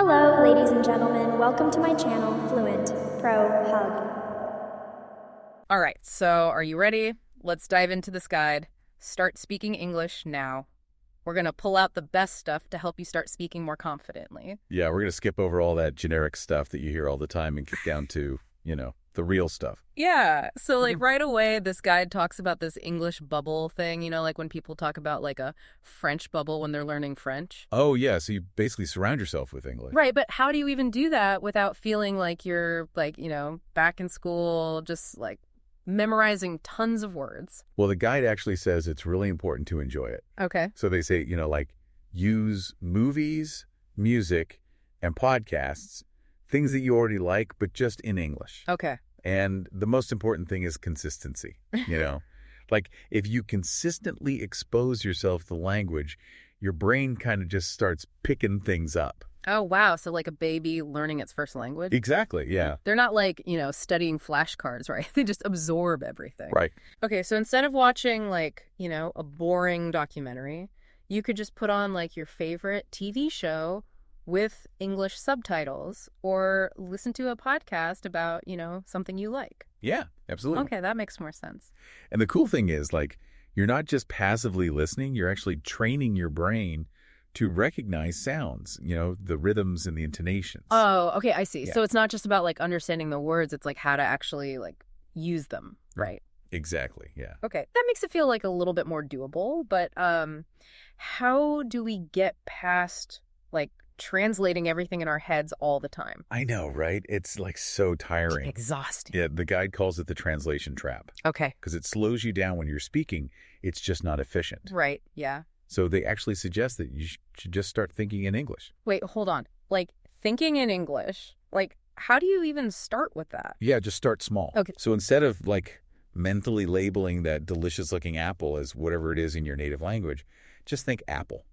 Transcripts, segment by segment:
Hello, ladies and gentlemen. Welcome to my channel, Fluent Pro Hub. All right, so are you ready? Let's dive into this guide. Start speaking English now. We're going to pull out the best stuff to help you start speaking more confidently. Yeah, we're going to skip over all that generic stuff that you hear all the time and get down to, the real stuff. Yeah, so right away, this guide talks about this English bubble thing, like when people talk about like a French bubble when they're learning French. Oh, yeah, so you basically surround yourself with English. Right, but how do you even do that without feeling like you're back in school, just like memorizing tons of words? Well, the guide actually says it's really important to enjoy it. Okay. So they say, use movies, music, and podcasts, things that you already like, but just in English. Okay. And the most important thing is consistency, Like, if you consistently expose yourself to language, your brain kind of just starts picking things up. Oh, wow. So like a baby learning its first language? Exactly, yeah. They're not like, studying flashcards, right? They just absorb everything. Right. Okay, so instead of watching a boring documentary, you could just put on your favorite TV show with English subtitles or listen to a podcast about, something you like. Yeah, absolutely. Okay, that makes more sense. And the cool thing is, you're not just passively listening, you're actually training your brain to recognize sounds, the rhythms and the intonations. Oh, okay, I see. Yeah. So it's not just about understanding the words, it's how to actually use them, right? Exactly, yeah. Okay, that makes it feel a little bit more doable, but how do we get past translating everything in our heads all the time? I know, right? It's so tiring. Exhausting. Yeah, the guide calls it the translation trap Okay. because it slows you down when you're speaking. It's just not efficient. Right, yeah. So they actually suggest that you should just start thinking in English. Wait, hold on. Thinking in English, how do you even start with that? Yeah, just start small. Okay. So instead of mentally labeling that delicious looking apple as whatever it is in your native language, just think apple.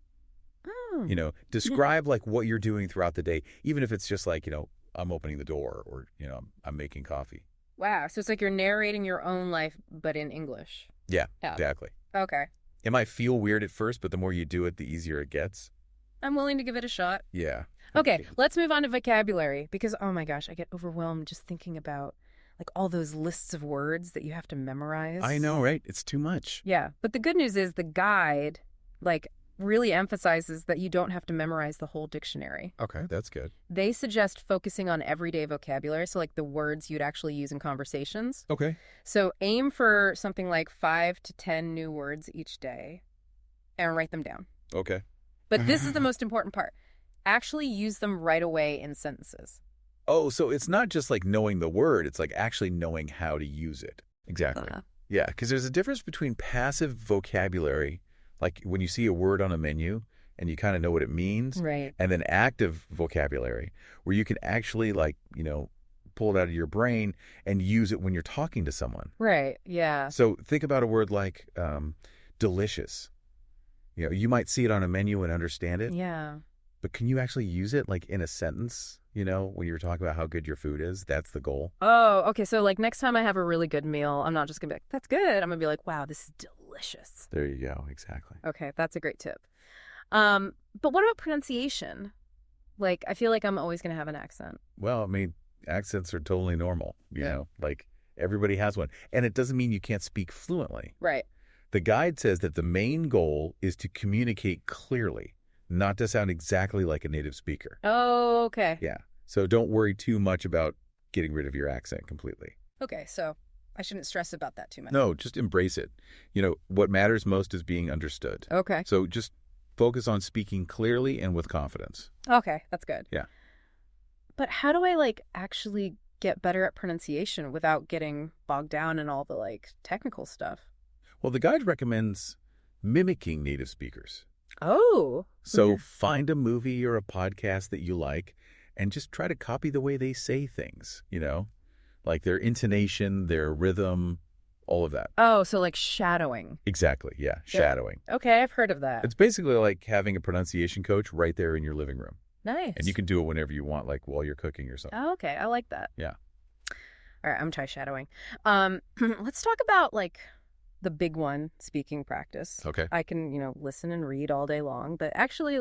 Oh. Describe what you're doing throughout the day, even if it's just I'm opening the door or, I'm making coffee. Wow, so it's you're narrating your own life, but in English. Yeah, Yeah. exactly. Okay. It might feel weird at first, but the more you do it, the easier it gets. I'm willing to give it a shot. Yeah. Okay, let's move on to vocabulary because, oh my gosh, I get overwhelmed just thinking about all those lists of words that you have to memorize. I know, right? It's too much. Yeah, but the good news is the guide, really emphasizes that you don't have to memorize the whole dictionary. Okay, that's good. They suggest focusing on everyday vocabulary, so the words you'd actually use in conversations. Okay. So aim for something like 5 to 10 new words each day and write them down. Okay. But this is the most important part. Actually use them right away in sentences. Oh, so it's not just knowing the word, it's actually knowing how to use it. Exactly. Yeah, because there's a difference between passive vocabulary, when you see a word on a menu and you kind of know what it means, Right. and then active vocabulary, where you can actually pull it out of your brain and use it when you're talking to someone. Right, yeah. So think about a word like delicious. You might see it on a menu and understand it, Yeah. but can you actually use it in a sentence, when you're talking about how good your food is? That's the goal. Oh, okay. So next time I have a really good meal, I'm not just going to be that's good. I'm going to be wow, this is delicious. There you go. Exactly. Okay, that's a great tip. But what about pronunciation? I feel I'm always going to have an accent. Well, I mean, accents are totally normal, Yeah. everybody has one. And it doesn't mean you can't speak fluently. Right. The guide says that the main goal is to communicate clearly, not to sound exactly like a native speaker. Oh, okay. Yeah. So don't worry too much about getting rid of your accent completely. Okay, so I shouldn't stress about that too much. No, just embrace it. What matters most is being understood. Okay. So just focus on speaking clearly and with confidence. Okay, that's good. Yeah. But how do I actually get better at pronunciation without getting bogged down in all the technical stuff? Well, the guide recommends mimicking native speakers. Oh. So find a movie or a podcast that you like and just try to copy the way they say things, their intonation, their rhythm, all of that. Oh, so shadowing. Exactly, yeah, shadowing. Okay, I've heard of that. It's basically like having a pronunciation coach right there in your living room. Nice. And you can do it whenever you want, while you're cooking or something. Oh, okay, I like that. Yeah. All right, I'm try shadowing. Let's talk about the big one, speaking practice. Okay. I can, listen and read all day long, but actually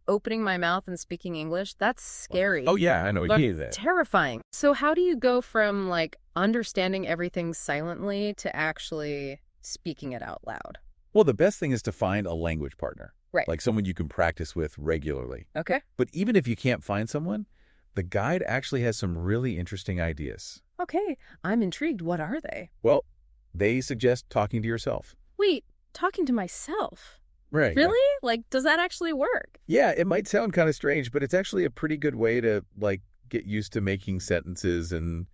opening my mouth and speaking English, that's scary. Oh, yeah, I know. That's You that. terrifying. So how do you go from, like, understanding everything silently to actually speaking it out loud? Well, the best thing is to find a language partner. Right. Like someone you can practice with regularly. Okay. But even if you can't find someone, the guide actually has some really interesting ideas. Okay. I'm intrigued. What are they? Well, they suggest talking to yourself. Wait, talking to myself? Right. Really? Like, does that actually work? Yeah, it might sound kind of strange, but it's actually a pretty good way to, like, get used to making sentences and,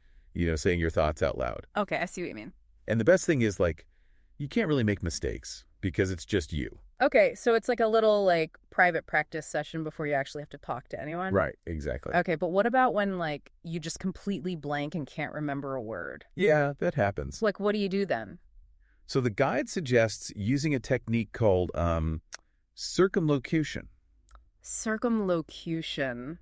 saying your thoughts out loud. Okay, I see what you mean. And the best thing is, like, you can't really make mistakes because it's just you. Okay, so it's like a little, like, private practice session before you actually have to talk to anyone? Right, exactly. Okay, but what about when, like, you just completely blank and can't remember a word? Yeah, that happens. Like, what do you do then? So the guide suggests using a technique called circumlocution. Circumlocution.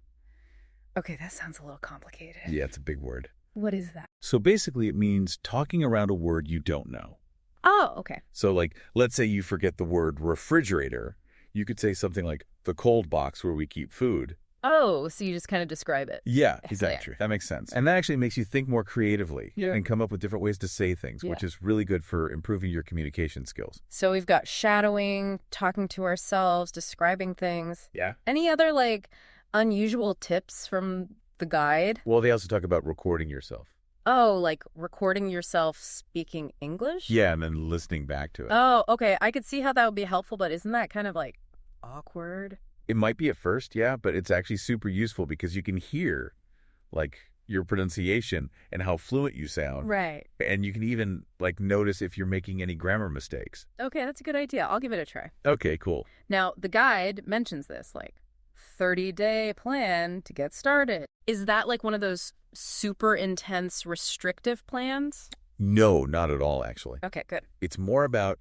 Okay, that sounds a little complicated. Yeah, it's a big word. What is that? So basically it means talking around a word you don't know. Oh, okay. So, like, let's say you forget the word refrigerator. You could say something like the cold box where we keep food. Oh, so you just kind of describe it. Yeah, Excellent. exactly. That makes sense. And that actually makes you think more creatively and come up with different ways to say things, which is really good for improving your communication skills. So we've got shadowing, talking to ourselves, describing things. Yeah. Any other, like, unusual tips from the guide? Well, they also talk about recording yourself. Oh, like recording yourself speaking English? Yeah, and then listening back to it. Oh, okay. I could see how that would be helpful, but isn't that kind of, like, awkward? It might be at first, yeah, but it's actually super useful because you can hear, like, your pronunciation and how fluent you sound. Right. And you can even, like, notice if you're making any grammar mistakes. Okay, that's a good idea. I'll give it a try. Okay, cool. Now, the guide mentions this, like, 30-day plan to get started. Is that like one of those super intense restrictive plans? No, not at all, actually. Okay, good. It's more about,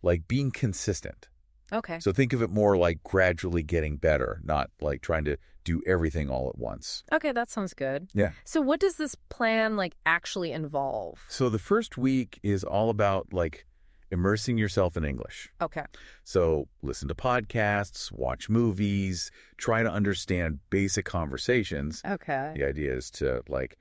like, being consistent. Okay. So think of it more like gradually getting better, not like trying to do everything all at once. Okay, that sounds good. Yeah. So what does this plan, like, actually involve? So the first week is all about, like, immersing yourself in English. Okay. So listen to podcasts, watch movies, try to understand basic conversations. Okay. The idea is to, like,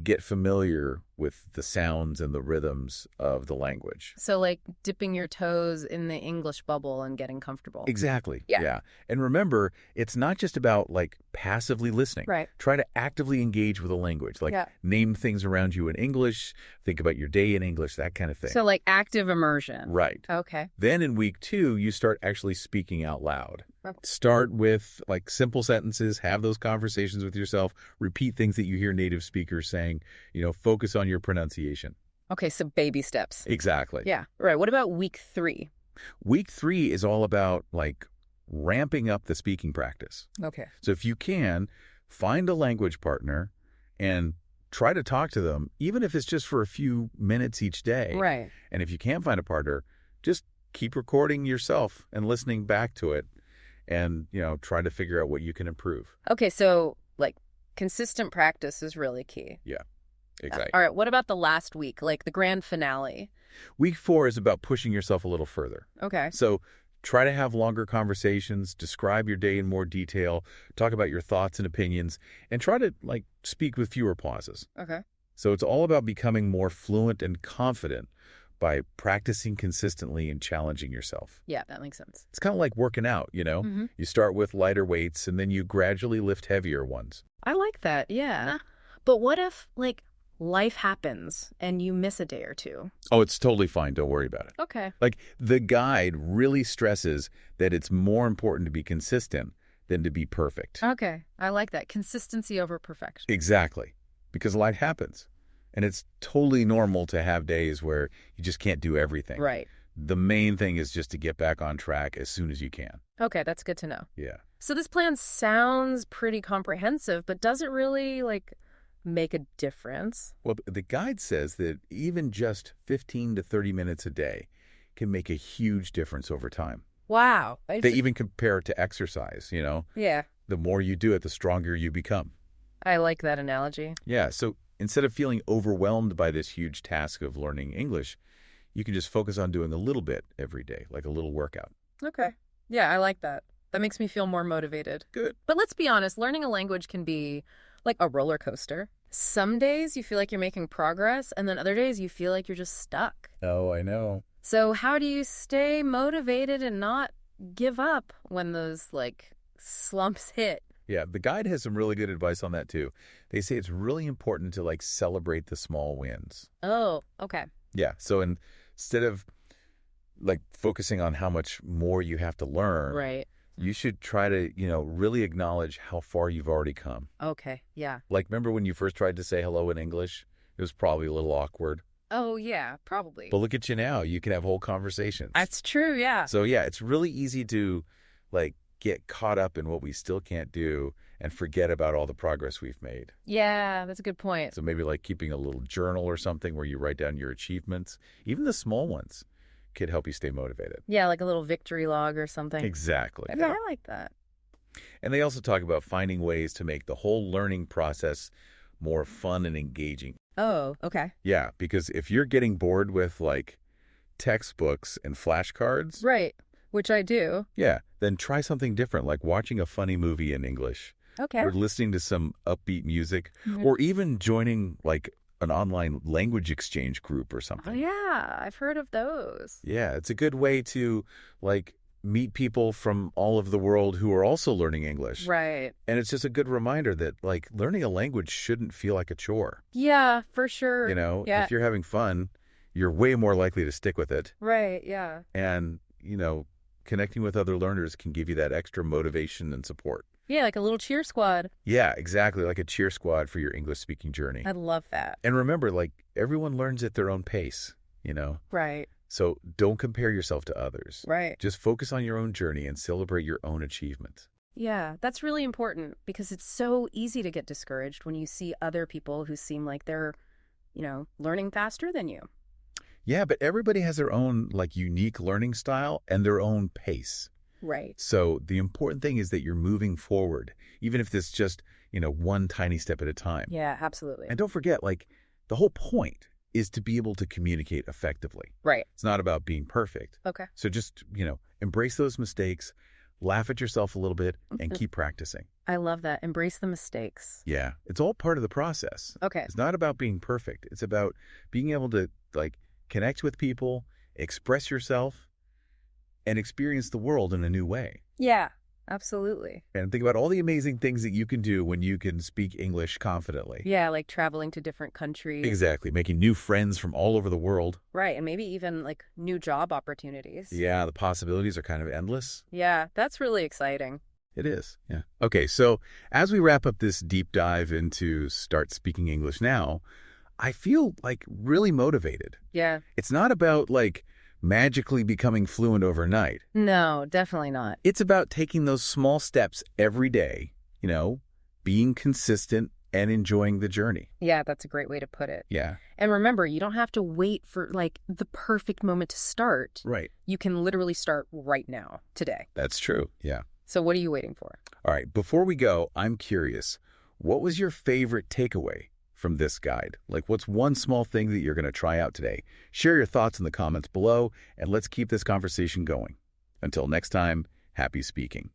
get familiar with the sounds and the rhythms of the language. So, like, dipping your toes in the English bubble and getting comfortable. Exactly. Yeah. And remember, it's not just about, like, passively listening. Right. Try to actively engage with the language. Like, name things around you in English, think about your day in English, that kind of thing. So, like, active immersion. Right. Okay. Then in week 2, you start actually speaking out loud. Okay. Start with, like, simple sentences, have those conversations with yourself, repeat things that you hear native speakers saying, focus on your pronunciation. Okay, so baby steps. Exactly. Yeah. Right. What about week 3? Week 3 is all about, like, ramping up the speaking practice. Okay. So if you can, find a language partner and try to talk to them, even if it's just for a few minutes each day. Right. And if you can't find a partner, just keep recording yourself and listening back to it and, try to figure out what you can improve. Okay, so, like, consistent practice is really key. Yeah, exactly. All right, what about the last week, like the grand finale? Week 4 is about pushing yourself a little further. Okay. So try to have longer conversations, describe your day in more detail, talk about your thoughts and opinions, and try to, like, speak with fewer pauses. Okay. So it's all about becoming more fluent and confident by practicing consistently and challenging yourself. Yeah, that makes sense. It's kind of like working out, Mm-hmm. You start with lighter weights and then you gradually lift heavier ones. I like that, yeah. But what if, like, life happens and you miss a day or two? Oh, it's totally fine. Don't worry about it. Okay. Like, the guide really stresses that it's more important to be consistent than to be perfect. Okay, I like that. Consistency over perfection. Exactly. Because life happens. And it's totally normal to have days where you just can't do everything. Right. The main thing is just to get back on track as soon as you can. Okay, that's good to know. Yeah. So this plan sounds pretty comprehensive, but does it really, like, make a difference? Well, the guide says that even just 15 to 30 minutes a day can make a huge difference over time. Wow. They even compare it to exercise, Yeah, The more you do it, the stronger you become. I like that analogy. Yeah, so instead of feeling overwhelmed by this huge task of learning English, you can just focus on doing a little bit every day, like a little workout. Okay. Yeah, I like that. That makes me feel more motivated. Good. But let's be honest, learning a language can be like a roller coaster. Some days you feel like you're making progress, and then other days you feel like you're just stuck. Oh, I know. So how do you stay motivated and not give up when those, like, slumps hit? Yeah, the guide has some really good advice on that, too. They say it's really important to, like, celebrate the small wins. Oh, okay. Yeah, so instead of, like, focusing on how much more you have to learn, Right. you should try to, really acknowledge how far you've already come. Okay, yeah. Like, remember when you first tried to say hello in English? It was probably a little awkward. Oh, yeah, probably. But look at you now. You can have whole conversations. That's true, yeah. So, yeah, it's really easy to, like, get caught up in what we still can't do and forget about all the progress we've made. Yeah, that's a good point. So maybe like keeping a little journal or something where you write down your achievements, even the small ones, could help you stay motivated. Yeah, like a little victory log or something. Exactly. Yeah, I like that. And they also talk about finding ways to make the whole learning process more fun and engaging. Oh, okay. Yeah, because if you're getting bored with like textbooks and flashcards, Right, which I do. yeah, then try something different, like watching a funny movie in English, Okay. or listening to some upbeat music, Mhm. or even joining like an online language exchange group or Oh, something. yeah, I've heard of those. Yeah, it's a good way to like meet people from all over the world who are also learning English. Right. And it's just a good reminder that like learning a language shouldn't feel like a chore. Yeah, for sure. Yeah. If you're having fun, you're way more likely to stick with it. Right, yeah. And, connecting with other learners can give you that extra motivation and support. Yeah, like a little cheer squad. Yeah, exactly. Like a cheer squad for your English speaking journey. I love that. And remember, like everyone learns at their own pace. Right, So don't compare yourself to others. right. Just focus on your own journey and celebrate your own achievements. Yeah, that's really important because it's so easy to get discouraged when you see other people who seem like they're, learning faster than you. Yeah, but everybody has their own like unique learning style and their own pace. Right. So the important thing is that you're moving forward, even if it's just, one tiny step at a time. Yeah, absolutely. And don't forget, like, the whole point is to be able to communicate effectively. Right. It's not about being perfect. Okay. So just, embrace those mistakes, laugh at yourself a little bit, and keep practicing. I love that. Embrace the mistakes. Yeah, it's all part of the process. Okay. It's not about being perfect. It's about being able to, like, connect with people, express yourself, and experience the world in a new way. Yeah, absolutely. And think about all the amazing things that you can do when you can speak English confidently. Yeah, like traveling to different countries. Exactly. Making new friends from all over the world. Right, and maybe even like new job opportunities. Yeah, the possibilities are kind of endless. Yeah, that's really exciting. It is. Yeah. Okay, so as we wrap up this deep dive into Start Speaking English Now, I feel like really motivated. Yeah. It's not about like magically becoming fluent overnight. No, definitely not. It's about taking those small steps every day, being consistent and enjoying the journey. Yeah, that's a great way to put it. Yeah. And remember, you don't have to wait for like the perfect moment to start. Right. You can literally start right now, today. That's true. Yeah. So what are you waiting for? All right. Before we go, I'm curious, what was your favorite takeaway from this guide? Like, what's one small thing that you're going to try out today? Share your thoughts in the comments below, and let's keep this conversation going. Until next time, happy speaking.